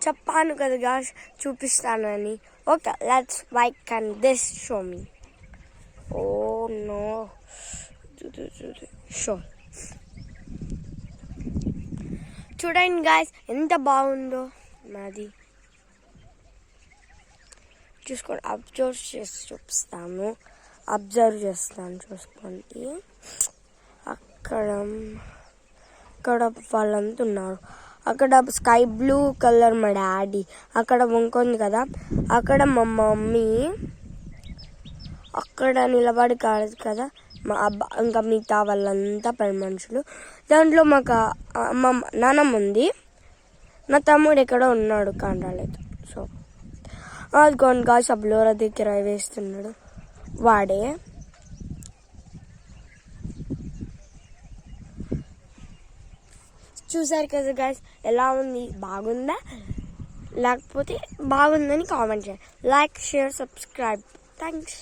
చెప్పాను కదా గాయ్స్ చూపిస్తానని. Okay, let's bike and this show me. Oh no, show చూడండి గాయ్స్ ఎంత బాగుందో నాది. చూసుకోండి, అబ్జర్వ్ చేస్తాను చూసుకోండి. అక్కడ వాళ్ళంతా ఉన్నారు. అక్కడ స్కై బ్లూ కలర్ మా డాడీ, అక్కడ వంకుంది కదా, అక్కడ మా మమ్మీ అక్కడ నిలబడి కాదు కదా మా ఇంకా మిగతా వాళ్ళంతా పని మనుషులు. దాంట్లో మాకు మా నాన్నమ్మ ఉంది, నా తమ్ముడు ఎక్కడో ఉన్నాడు కానీ రాలేదు. సో అదిగోండి గాయ్స్, ఆ బ్లోరా దగ్గర వేస్తున్నాడు వాడే. చూసారు కదా గాయ్స్ ఎలా ఉంది, బాగుందా? లేకపోతే బాగుందని కామెంట్ చేయండి. Like, share, subscribe. థ్యాంక్స్.